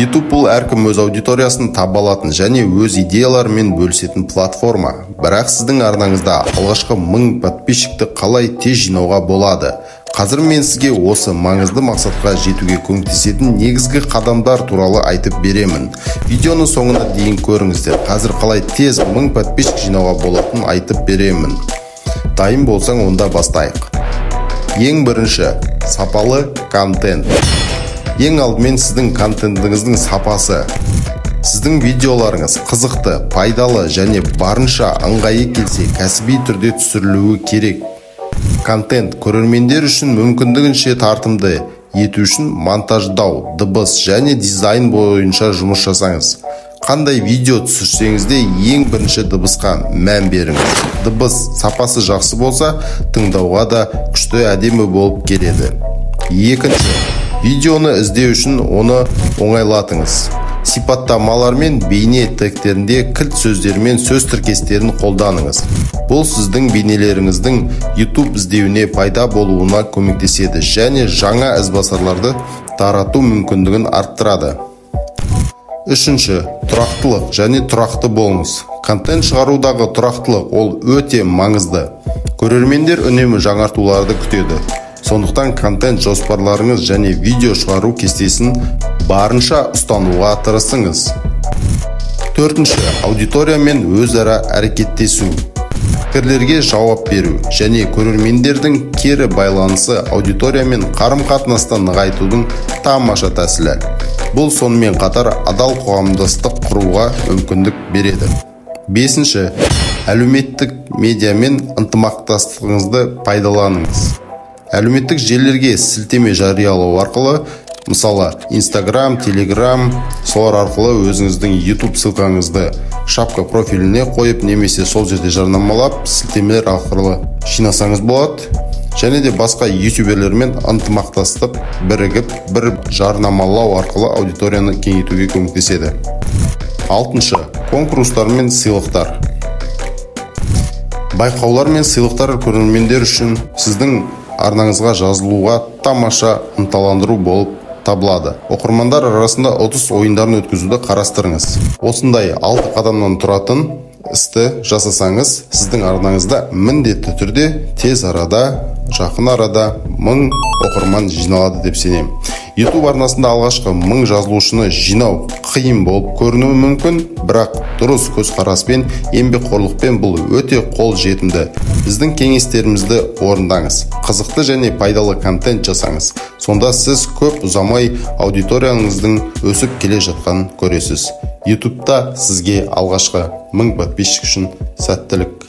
YouTube бұл әркім өз аудиториясын таба алатын және өз идеяларымен бөлісетін платформа. Бірақ сіздің арнаңызда алғашқы 1000 подписчикті қалай тез жинауға болады? Қазір мен сізге осы маңызды мақсатқа жетуге көмектесетін негізгі қадамдар туралы айтып беремін. Видеоны соңына дейін көріңіздер. Қазір қалай тез 1000 подписчик жинауға болатынын айтып беремін. Дайын болсаң, онда бастайық. Ең бірінші, сапалы контент. Ең алдымен сіздің контентіңіздің сапасы. Сіздің видеоларыңыз қызықты, пайдалы және барынша ыңғайы келсе, кәсіби түрде түсірілуі керек. Контент көрермендер үшін мүмкіндігінше тартымды ету үшін монтаждау, дыбыс және дизайн бойынша жұмыс жасаңыз. Қандай видео түсірсеңіз де ең бірінші дыбысқа мән беріңіз. Дыбыс сапасы жақсы болса, тыңдауға да күшті, әдемі болып келеді. Екінші, видеоны іздеу үшін оны оңайлатыңыз. Сипаттамалар мен бейне тегтерінде кілт сөздер мен сөз тіркестерін қолданыңыз. Бұл сіздің бейнелеріңіздің YouTube іздеуіне пайда болуына көмектеседі және жаңа ізбасарларды тарату мүмкіндігін арттырады. Үшінші, тұрақтылық және тұрақты болыңыз. Контент шығарудағы тұрақтылық ол өте маңызды. Көрермендер үнемі жаңартуларды күтеді. Сондықтан контент жоспарларыңыз және видео шығару кестесін барынша ұстануға тырысыңыз. Төртінші, аудиториямен өзара әрекеттесу. Пікірлерге жауап беру және көрермендердің кері байланысы аудиториямен қарым-қатынасты нығайтудың тамаша тәсілі. Бұл сонымен қатар адал қоғамдастық құруға мүмкіндік береді. Бесінші, әлеуметтік медиамен ынтымақтастығыңызды пайдаланыңыз. Әлеуметтік желілерге сілтеме жариялау арқылы, мысалы Instagram, Telegram, солар арқылы өзіңіздің YouTube ссылкаңызды шапка профиліне қойып, немесе сол жерде жарнамалап, сілтемелер арқылы жинасаңыз болады. Және де басқа ютуберлермен ынтымақтастық бірігіп, бір жарнамалау арқылы аудиторияны кеңейтуге көмектеседі. Алтыншы, конкурстар мен сыйлықтар. Байқаулар мен сыйлықтар көрермендер үшін сіздің арнаңызға жазылуға тамаша ынталандыру болып табылады. Оқырмандар арасында ұтыс ойындарын өткізуді қарастырыңыз. Осындай 6 қадамнан тұратын істі жасасаңыз, сіздің арнаңызда міндетті түрде тез арада, жақын арада 1000 оқырман жиналады деп сенемін. YouTube арнасында алғашқы 1000 жазылушыны жинау қиын болып көрінуі мүмкін, бірақ дұрыс көзқараспен, еңбекқорлықпен бұл өте қол жетімді. Біздің кеңестерімізді орындаңыз. Қызықты және пайдалы контент жасаңыз. Сонда сіз көп ұзамай аудиторияңыздың өсіп келе жатқанын көресіз. YouTube'та сізге алғашқы 1000 подписчик үшін сәттілік.